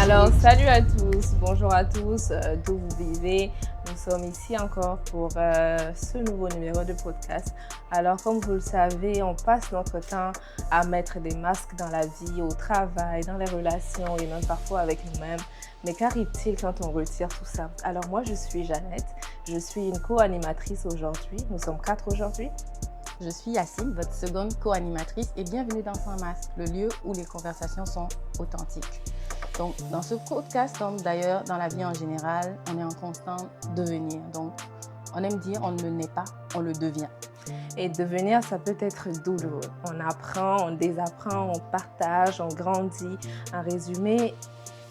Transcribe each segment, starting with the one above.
Alors, salut à tous, bonjour à tous, d'où vous vivez. Nous sommes ici encore pour ce nouveau numéro de podcast. Alors, comme vous le savez, on passe notre temps à mettre des masques dans la vie, au travail, dans les relations et même parfois avec nous-mêmes. Mais qu'arrive-t-il quand on retire tout ça? Alors, moi, je suis Jeannette, je suis une co-animatrice aujourd'hui. Nous sommes 4 aujourd'hui. Je suis Yacine, votre seconde co-animatrice et bienvenue dans Sans Masque, le lieu où les conversations sont authentiques. Donc, dans ce podcast, comme d'ailleurs dans la vie en général, on est en constant devenir. Donc, on aime dire on ne le naît pas, on le devient. Et devenir, ça peut être douloureux. On apprend, on désapprend, on partage, on grandit. En résumé,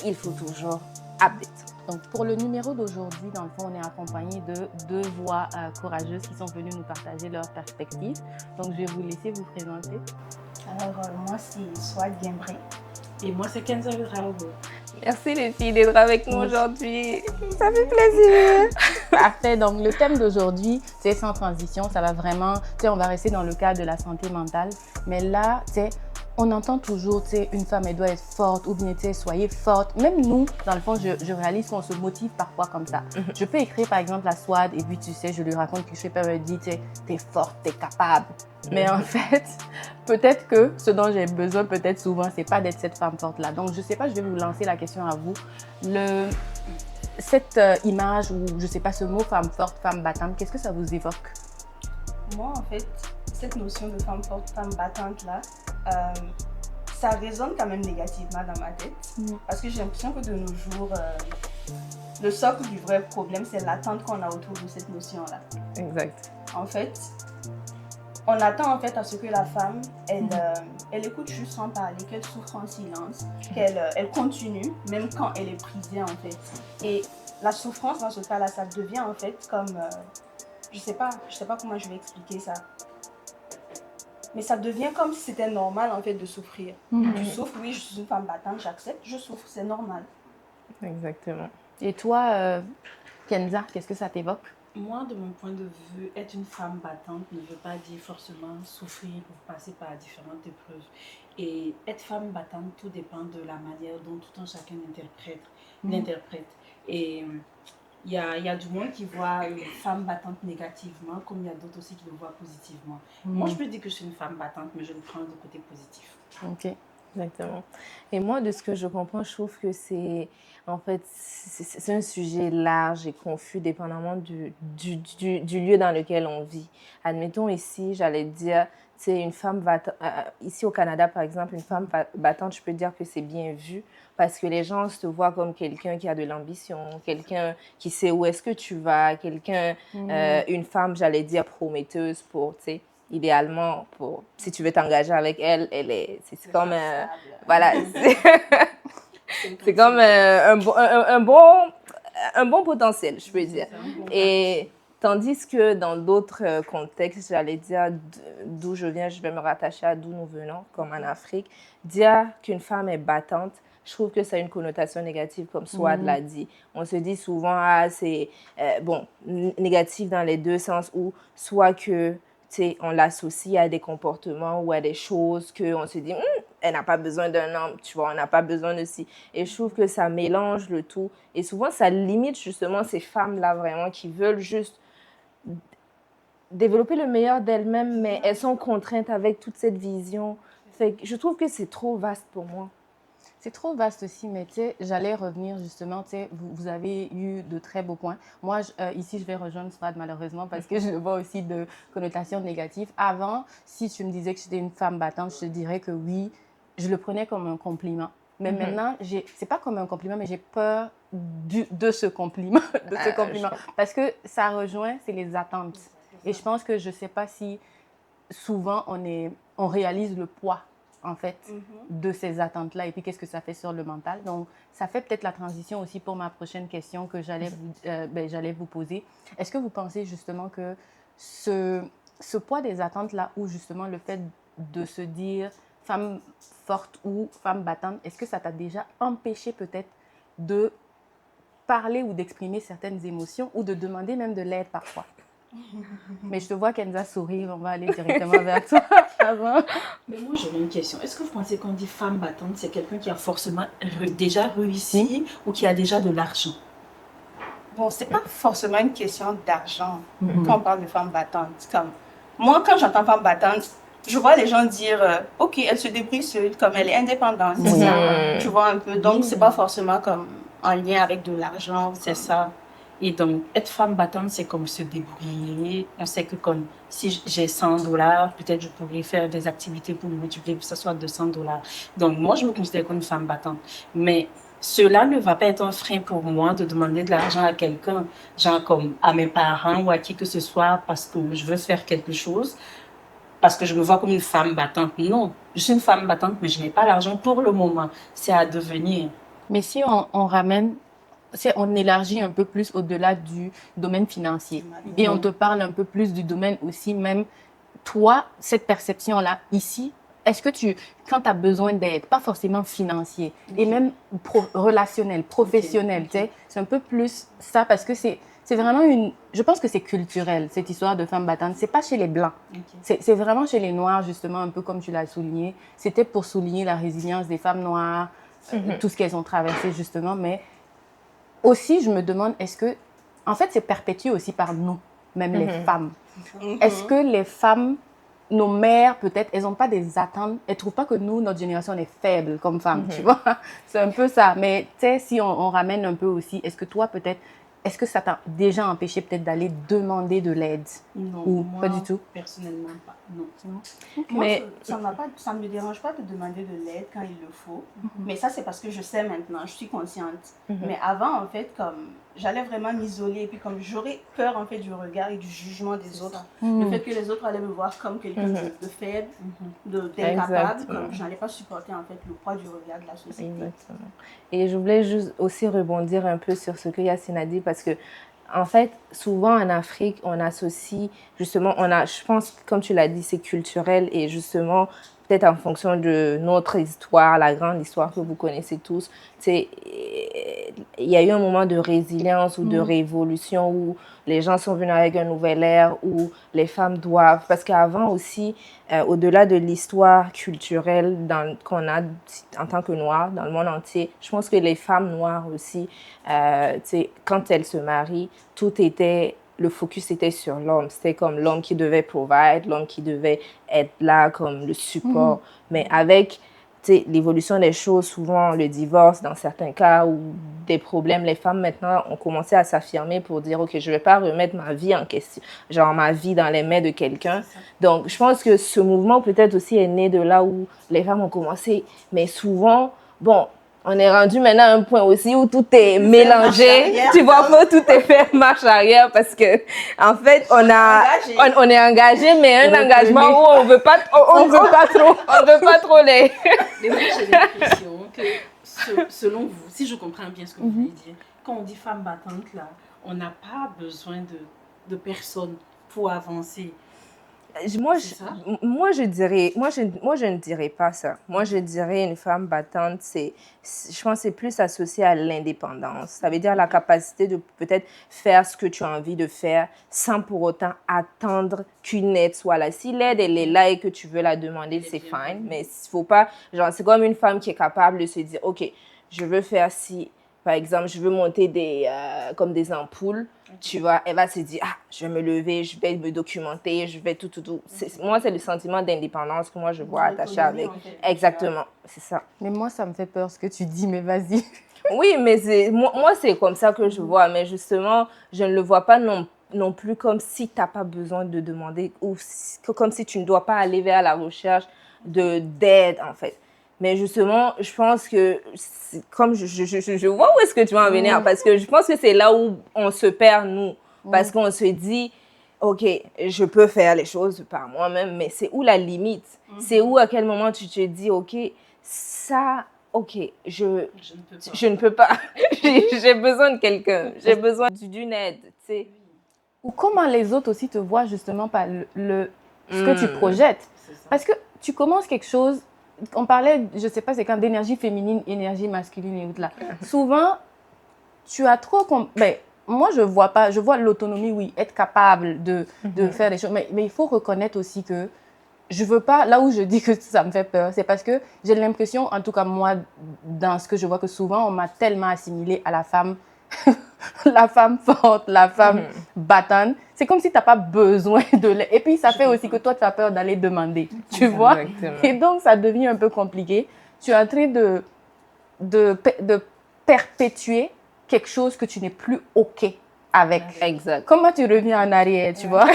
il faut toujours update. Donc, pour le numéro d'aujourd'hui, dans le fond, on est accompagné de 2 voix courageuses qui sont venues nous partager leurs perspectives. Donc, je vais vous laisser vous présenter. Alors, moi, c'est Swad Guimbré. Et moi, c'est Kenza Raoult. Merci les filles d'être avec nous aujourd'hui. Ça fait plaisir. Parfait. Donc, le thème d'aujourd'hui, c'est sans transition. Ça va vraiment, on va rester dans le cadre de la santé mentale. Mais là, on entend toujours, une femme, elle doit être forte ou bien, soyez forte. Même nous, dans le fond, je réalise qu'on se motive parfois comme ça. Je peux écrire, par exemple, à Swad et puis, je lui raconte que je me dis, t'es forte, t'es capable. Mais en fait, peut-être que ce dont j'ai besoin, peut-être souvent, c'est pas d'être cette femme forte-là. Donc, je sais pas, je vais vous lancer la question à vous. Cette image ou, je sais pas, ce mot femme forte, femme battante, qu'est-ce que ça vous évoque? Moi, en fait, cette notion de femme forte, femme battante-là, ça résonne quand même négativement dans ma tête. Parce que j'ai l'impression que de nos jours, le socle du vrai problème, c'est l'attente qu'on a autour de cette notion-là. Exact. En fait, on attend en fait à ce que la femme, elle écoute juste sans parler, qu'elle souffre en silence, qu'elle continue, même quand elle est brisée en fait. Et la souffrance dans ce cas-là, ça devient en fait comme, je sais pas comment je vais expliquer ça. Mais ça devient comme si c'était normal en fait de souffrir. Tu souffres, oui, je suis une femme battante, j'accepte, je souffre, c'est normal. Exactement. Et toi, Kenza, qu'est-ce que ça t'évoque? Moi, de mon point de vue, être une femme battante ne veut pas dire forcément souffrir ou passer par différentes épreuves. Et être femme battante, tout dépend de la manière dont tout un chacun l'interprète. Et il y a du monde qui voit une femme battante négativement, comme il y a d'autres aussi qui le voient positivement. Moi, je peux dire que je suis une femme battante, mais je le prends du côté positif. Ok. Exactement. Et moi, de ce que je comprends, je trouve que c'est un sujet large et confus dépendamment du lieu dans lequel on vit. Admettons ici, j'allais dire, une femme battante, ici au Canada par exemple, une femme battante, je peux dire que c'est bien vu parce que les gens te voient comme quelqu'un qui a de l'ambition, quelqu'un qui sait où est-ce que tu vas, une femme, j'allais dire, prometteuse pour, idéalement, si tu veux t'engager avec elle, c'est comme voilà, c'est comme un bon potentiel, je peux dire. Et tandis que dans d'autres contextes, j'allais dire d'où je viens, je vais me rattacher à d'où nous venons, comme en Afrique, dire qu'une femme est battante, je trouve que ça a une connotation négative, comme Swad l'a dit. On se dit souvent, c'est négatif dans les deux sens, où soit que on l'associe à des comportements ou à des choses qu'on se dit, elle n'a pas besoin d'un homme, tu vois, on n'a pas besoin de ci. Et je trouve que ça mélange le tout. Et souvent, ça limite justement ces femmes-là vraiment qui veulent juste développer le meilleur d'elles-mêmes, mais elles sont contraintes avec toute cette vision. Fait que je trouve que c'est trop vaste pour moi. C'est trop vaste aussi, mais j'allais revenir justement, vous avez eu de très beaux points. Moi, ici, je vais rejoindre Swad malheureusement parce que je le vois aussi de connotations négatives. Avant, si tu me disais que j'étais une femme battante, je te dirais que oui, je le prenais comme un compliment. Mais maintenant, c'est pas comme un compliment, mais j'ai peur de ce compliment. Parce que ça rejoint, c'est les attentes. Et je pense que je sais pas si souvent on réalise le poids en fait, de ces attentes-là et puis qu'est-ce que ça fait sur le mental. Donc, ça fait peut-être la transition aussi pour ma prochaine question que j'allais vous poser. Est-ce que vous pensez justement que ce poids des attentes-là ou justement le fait de se dire femme forte ou femme battante, est-ce que ça t'a déjà empêché peut-être de parler ou d'exprimer certaines émotions ou de demander même de l'aide parfois? Mais je te vois Kenza sourire, on va aller directement vers toi. Avant. Mais moi, j'aurais une question. Est-ce que vous pensez qu'on dit femme battante, c'est quelqu'un qui a forcément déjà réussi ou qui a déjà de l'argent? Bon, c'est pas forcément une question d'argent quand on parle de femme battante. Comme, moi, quand j'entends femme battante, je vois les gens dire ok, elle se débrouille seule, comme elle est indépendante, c'est ça. Tu vois un peu. Donc, c'est pas forcément comme en lien avec de l'argent. C'est ça. Et donc, être femme battante, c'est comme se débrouiller. On sait que comme si j'ai 100 dollars, peut-être je pourrais faire des activités pour me multiplier, que ce soit 200 dollars. Donc, moi, je me considère comme une femme battante. Mais cela ne va pas être un frein pour moi de demander de l'argent à quelqu'un, genre comme à mes parents ou à qui que ce soit, parce que je veux faire quelque chose, parce que je me vois comme une femme battante. Non, je suis une femme battante, mais je n'ai pas l'argent pour le moment. C'est à devenir. Mais si on ramène, si on élargit un peu plus au-delà du domaine financier et on te parle un peu plus du domaine aussi, même toi, cette perception-là, ici, est-ce que quand tu as besoin d'aide, pas forcément financier, et même relationnel, professionnel, tu sais, c'est un peu plus ça parce que c'est vraiment je pense que c'est culturel, cette histoire de femme battante. C'est pas chez les Blancs. C'est vraiment chez les Noirs, justement, un peu comme tu l'as souligné. C'était pour souligner la résilience des femmes noires, tout ce qu'elles ont traversé, justement. Mais aussi, je me demande, est-ce que, en fait, c'est perpétué aussi par nous, même les femmes. Est-ce que les femmes, nos mères, peut-être, elles n'ont pas des attentes, elles ne trouvent pas que nous, notre génération, on est faible comme femmes, tu vois? C'est un peu ça. Mais, tu sais, si on ramène un peu aussi, est-ce que toi, peut-être, est-ce que ça t'a déjà empêché peut-être d'aller demander de l'aide? Non, Ou moi, pas du tout? Personnellement, pas. Non. Moi, Mais ça ne me dérange pas de demander de l'aide quand il le faut. Mais ça, c'est parce que je sais maintenant, je suis consciente. Mais avant, en fait, comme j'allais vraiment m'isoler et puis comme j'aurais peur, en fait, du regard et du jugement des autres. Le fait que les autres allaient me voir comme quelqu'un de faible, d'incapable, comme je n'allais pas supporter, en fait, le poids du regard de la société. Exactement. Et je voulais juste aussi rebondir un peu sur ce que Yacine a dit parce que en fait, souvent en Afrique, on associe justement, je pense, comme tu l'as dit, c'est culturel et justement, peut-être en fonction de notre histoire, la grande histoire que vous connaissez tous, il y a eu un moment de résilience ou de révolution où les gens sont venus avec un nouvel ère, où les femmes doivent, parce qu'avant aussi, au-delà de l'histoire culturelle qu'on a en tant que noires dans le monde entier, je pense que les femmes noires aussi, quand elles se marient, le focus était sur l'homme. C'était comme l'homme qui devait provide, l'homme qui devait être là comme le support. Mais avec l'évolution des choses, souvent le divorce dans certains cas ou des problèmes, les femmes maintenant ont commencé à s'affirmer pour dire ok, je ne vais pas remettre ma vie en question, genre ma vie dans les mains de quelqu'un. Donc je pense que ce mouvement peut-être aussi est né de là où les femmes ont commencé, mais souvent, bon, on est rendu maintenant à un point aussi où tout est mélangé, tu vois, tout est fait marche arrière parce que en fait on est engagé, mais un engagement où on veut pas trop les. Mais moi j'ai l'impression que selon vous, si je comprends bien ce que vous voulez dire, quand on dit femme battante là, on n'a pas besoin de personne pour avancer. Moi, je ne dirais pas ça. Moi, je dirais une femme battante, je pense que c'est plus associé à l'indépendance. Ça veut dire la capacité de peut-être faire ce que tu as envie de faire sans pour autant attendre qu'une aide soit là. Si l'aide, elle est là et que tu veux la demander, c'est fine. Mais il faut pas, genre, c'est comme une femme qui est capable de se dire, OK, je veux faire ci. Par exemple, je veux monter comme des ampoules, tu vois, elle va se dire, je vais me lever, je vais me documenter, je vais tout. Moi, c'est le sentiment d'indépendance que moi, je vois attaché avec. Exactement, c'est ça. Mais moi, ça me fait peur ce que tu dis, mais vas-y. Oui, mais moi, c'est comme ça que je vois. Mais justement, je ne le vois pas non plus comme si tu n'as pas besoin de demander ou comme si tu ne dois pas aller vers la recherche d'aide, en fait. Mais justement, je pense que, comme je vois où est-ce que tu vas en venir, parce que je pense que c'est là où on se perd, nous. Parce qu'on se dit, OK, je peux faire les choses par moi-même, mais c'est où la limite? C'est où, à quel moment tu te dis, OK, ça, OK, je ne peux pas. J'ai besoin de quelqu'un, j'ai besoin d'une aide, tu sais. Ou comment les autres aussi te voient justement par ce que tu projettes. Parce que tu commences quelque chose. On parlait, je ne sais pas, c'est d'énergie féminine, énergie masculine et autres là. Souvent, tu as trop... moi, je vois pas, je vois l'autonomie, oui, être capable de faire des choses, mais il faut reconnaître aussi que je veux pas, là où je dis que ça me fait peur, c'est parce que j'ai l'impression, en tout cas moi, dans ce que je vois, que souvent on m'a tellement assimilée à la femme, la femme forte, la femme battante. C'est comme si tu n'as pas besoin de l'aide. Et puis ça fait aussi que toi, tu as peur d'aller demander, tu vois. Exactement. Et donc ça devient un peu compliqué. Tu es en train de perpétuer quelque chose que tu n'es plus OK avec. Exact. Comment tu reviens en arrière, tu vois?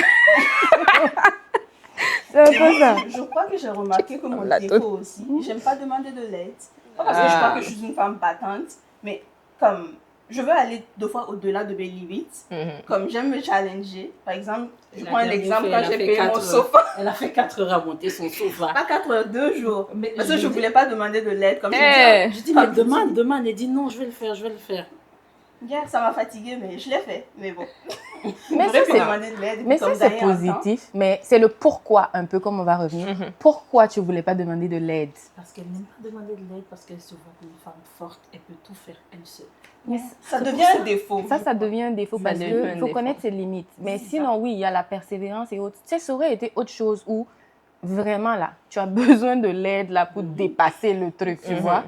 C'est un peu ça. Je crois que j'ai remarqué que mon La défaut aussi, j'aime pas demander de l'aide. Pas parce que je crois que je suis une femme battante, mais comme je veux aller deux fois au-delà de mes limites, comme j'aime me challenger. Par exemple, je prends un exemple quand j'ai payé mon sofa. Elle a fait 4 heures à monter son sofa. Pas 4 heures, 2 jours. Mais Parce que je dis- voulais pas demander de l'aide. Comme Je dis, mais demande. Elle dit non, je vais le faire. hier, ça m'a fatiguée, mais je l'ai fait. Mais bon. Mais J'aurais pu ça, demander de l'aide. mais ça, c'est positif. Mais c'est le pourquoi, un peu comme on va revenir. Pourquoi tu voulais pas demander de l'aide? Parce qu'elle n'aime pas demander de l'aide, parce qu'elle se voit comme une femme forte, elle peut tout faire elle seule. Mais Ça devient un défaut. ça devient un défaut parce devient un qu'il faut défaut. connaître ses limites. Mais C'est sinon, oui, il y a la persévérance et autres. Tu sais, ça aurait été autre chose où vraiment là, tu as besoin de l'aide là pour dépasser le truc, tu vois.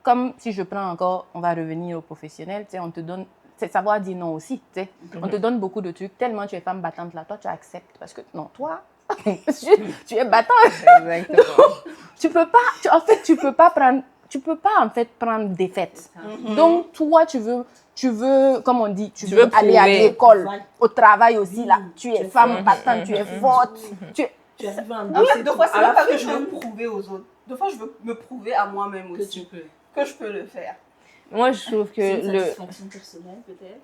Comme si je prends encore, on va revenir au professionnel, tu sais, on te donne, c'est savoir dire non aussi, tu sais. On te donne beaucoup de trucs, tellement tu es femme battante là, toi tu acceptes parce que non, toi, tu es battante. Exactement. Tu peux pas, en fait, tu peux pas en fait prendre défaite. Donc toi, tu veux, comme on dit, tu veux veux aller à prouver. l'école, au travail aussi là, Oui, tu es tu es femme forte. battante, tu es forte, Tu arrives à En endosser fait, deux fois, tout. c'est À même la pas que fin, je veux prouver aux autres. Deux fois, je veux me prouver à moi-même que aussi tu peux. que je peux le faire. Moi, je trouve que C'est une le... satisfaction personnelle, peut-être.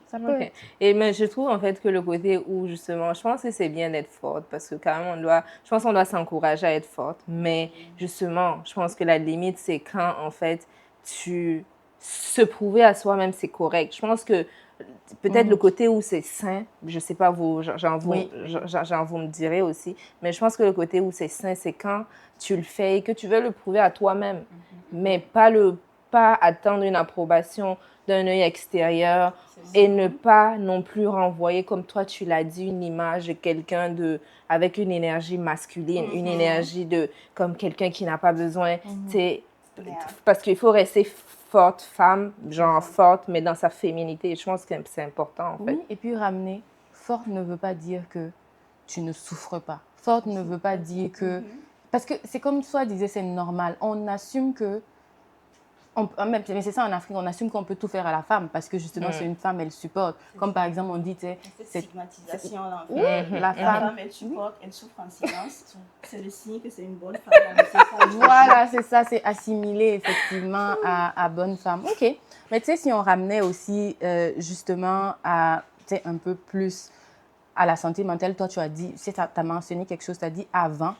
ça peut. Ok. Et mais je trouve en fait que le côté où justement, je pense que c'est bien d'être forte parce que quand même je pense qu'on doit s'encourager à être forte. Mais justement, je pense que la limite c'est quand en fait tu se prouver à soi-même c'est correct. Je pense que peut-être le côté où c'est sain, je sais pas vous, Oui. vous me direz aussi, mais je pense que le côté où c'est sain c'est quand tu le fais et que tu veux le prouver à toi-même, mais pas attendre une approbation d'un œil extérieur et ne pas non plus renvoyer, comme toi tu l'as dit, une image de quelqu'un avec une énergie masculine, une énergie comme quelqu'un qui n'a pas besoin, tu sais, parce qu'il faut rester forte, femme, genre forte, mais dans sa féminité. Je pense que c'est important, en fait. Oui, et puis ramener, forte ne veut pas dire que tu ne souffres pas. Forte ne veut pas dire que... Parce que c'est comme toi disais, c'est normal. On assume que... mais c'est ça en Afrique, on assume qu'on peut tout faire à la femme parce que justement, c'est une femme, elle supporte. Comme par exemple, on dit, tu sais... Cette stigmatisation là, en Oui, fait. la La femme... femme, elle supporte, elle souffre en silence. C'est le signe que c'est une bonne femme. C'est ça. Voilà, c'est ça, c'est assimilé effectivement à bonne femme. OK. Mais tu sais, si on ramenait aussi justement à, tu sais, un peu plus à la santé mentale, toi, tu as dit, tu as mentionné quelque chose, tu as dit avant,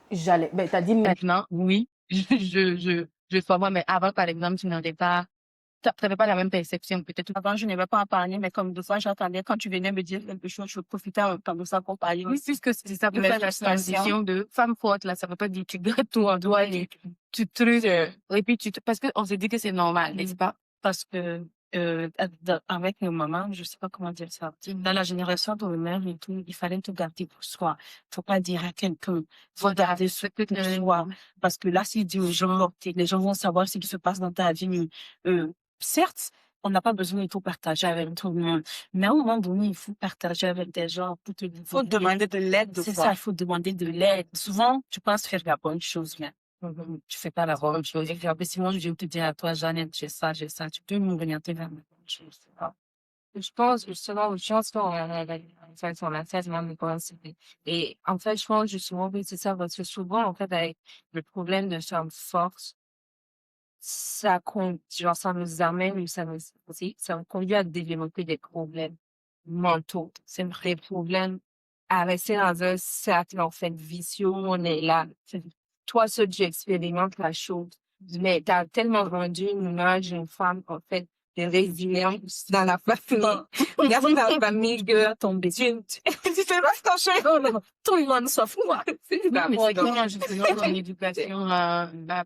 tu as dit maintenant, oui, je sois moi, mais avant, par exemple, tu n'avais pas, tu n'avais pas la même perception, peut-être. Avant, je n'avais pas à parler, mais comme deux fois, j'entendais quand tu venais me dire quelque chose, je profitais en même temps de ça pour parler. Oui, puisque c'est ça, pour Mais faire la transition de femme forte, là, ça ne veut pas dire que tu gardes tout en toi et tu trucs, et puis parce qu'on se dit que c'est normal, n'est-ce pas? Parce que, avec nos mamans, je sais pas comment dire ça. Dans la génération de nos mères et tout, il fallait tout garder pour soi. Faut pas dire à quelqu'un. Faut garder ce que pour soi. Parce que là, si tu dis aux gens, les gens vont savoir ce qui se passe dans ta vie. Certes, on n'a pas besoin de tout partager avec tout le monde. Mais à un moment donné, il faut partager avec des gens pour te dire. Il faut demander de l'aide de C'est fois. ça, il faut demander de l'aide. Souvent, tu penses faire la bonne chose, mais tu fais pas la bonne chose. Et puis, sinon, je vais te dire à toi, Jeannette, j'ai ça. Tu peux m'orienter vers la bonne chose. Je pense justement aux choses qu'on a sur la tête, même quand c'est. Et en fait, je pense justement que c'est ça, parce que souvent, en fait, avec le problème de femme force, genre, ça nous amène, ou ça nous conduit à développer des problèmes mentaux. C'est des problèmes à rester dans un cercle, en fait, vicieux, où on est là. Toi, seul, tu expérimentes la chose. Mais t'as tellement rendu une image d'une femme, en fait, de résilience dans la famille. Regarde la famille que tomber dessus. Tu fais pas attention, tout le monde s'en fout. C'est Non, mais c'est d'accord. clair, justement, dans l'éducation,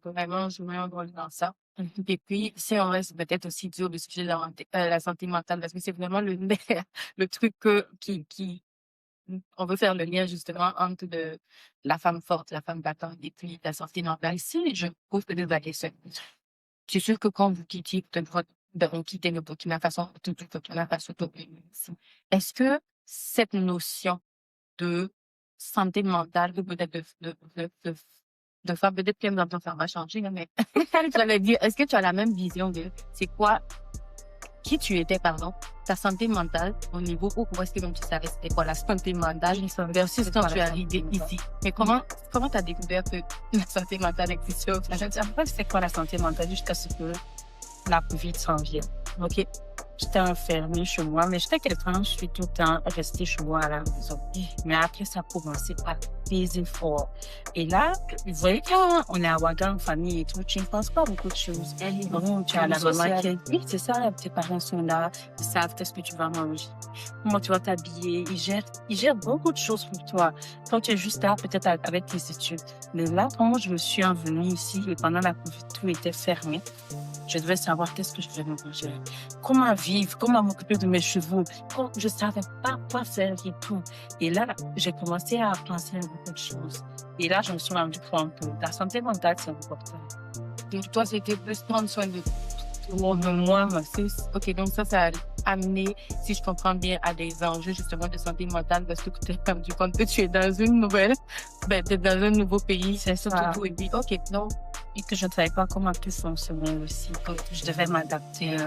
vraiment, je mets un rôle dans ça. Et puis, si on reste peut-être aussi sur le sujet de la santé mentale, parce que c'est vraiment le truc on veut faire le lien justement entre la femme forte, la femme battante et puis la santé mentale. Si je pose peut-être la question, c'est sûr que quand vous quittez on quitte le Burkina Faso, tout le Burkina Faso, tout le pays ici, est-ce que cette notion de santé mentale, que peut-être de faire, peut-être que dans ton ça va changer, là, mais j'allais dire, est-ce que tu as la même vision de c'est quoi, qui tu étais, pardon, ta santé mentale au niveau où est-ce que même tu savais c'était quoi la santé mentale versus quand tu es arrivé ici. Mais comment tu as découvert que la santé mentale existait au Je Canada? ne sais pas c'est quoi la santé mentale jusqu'à ce que la Covid s'en vienne. OK? J'étais enfermée chez moi, mais j'étais quelqu'un, je suis tout le temps restée chez moi à la maison. Mais après, ça a commencé par des efforts. Et là, vous voyez, quand on est à Ouaga en famille et tout, tu ne penses pas beaucoup de choses. Bon, tu as la maman qui oui, c'est ça, tes parents sont là, ils savent qu'est-ce que tu vas manger, comment tu vas t'habiller, ils gèrent beaucoup de choses pour toi. Quand tu es juste là, peut-être avec tes études. Mais là, quand je me suis envenue ici, et pendant la Covid, tout était fermé, je devais savoir qu'est-ce que je devais manger, comment vivre, comment m'occuper de mes cheveux. Je savais pas quoi faire et tout. Et là, j'ai commencé à penser à beaucoup de choses. Et là, je me suis rendu compte que la santé mentale, c'est important. Donc, toi, c'était plus prendre soin de moi. Ok, donc ça a amené, si je comprends bien, à des enjeux justement de santé mentale parce que tu t'es rendu compte que tu es dans t'es dans un nouveau pays, c'est ça tout. Et puis, ok, non. Et que je ne savais pas comment tout fonctionnait aussi. Donc, je devais m'adapter.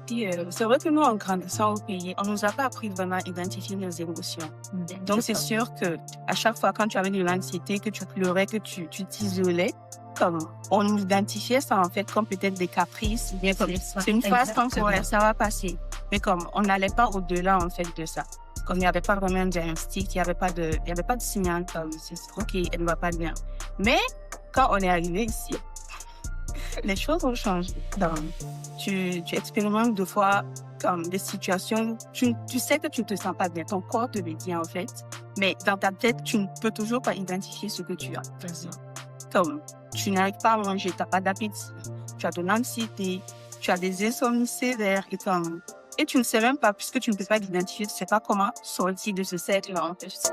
Puis, c'est vrai que nous, en grandissant au pays, on nous a pas appris vraiment à identifier nos émotions. Donc, c'est sûr que à chaque fois, quand tu avais de l'anxiété, que tu pleurais, que tu t'isolais, comme on identifiait ça en fait comme peut-être des caprices, bien comme c'est une phase temporaire, ça va passer. Mais comme on n'allait pas au-delà en fait de ça. Comme il n'y avait pas vraiment un diagnostic, il n'y avait pas de signal comme c'est ok, elle ne va pas bien. Mais quand on est arrivé ici, les choses ont changé. Donc, tu expérimentes deux fois comme des situations, tu sais que tu ne te sens pas bien, ton corps te le dit en fait, mais dans ta tête, tu ne peux toujours pas identifier ce que tu as. Comme, tu n'arrives pas à manger, tu n'as pas d'appétit, tu as de l'anxiété, tu as des insomnies sévères et tu ne sais même pas, puisque tu ne peux pas l'identifier, tu ne sais pas comment sortir de ce cercle-là en fait.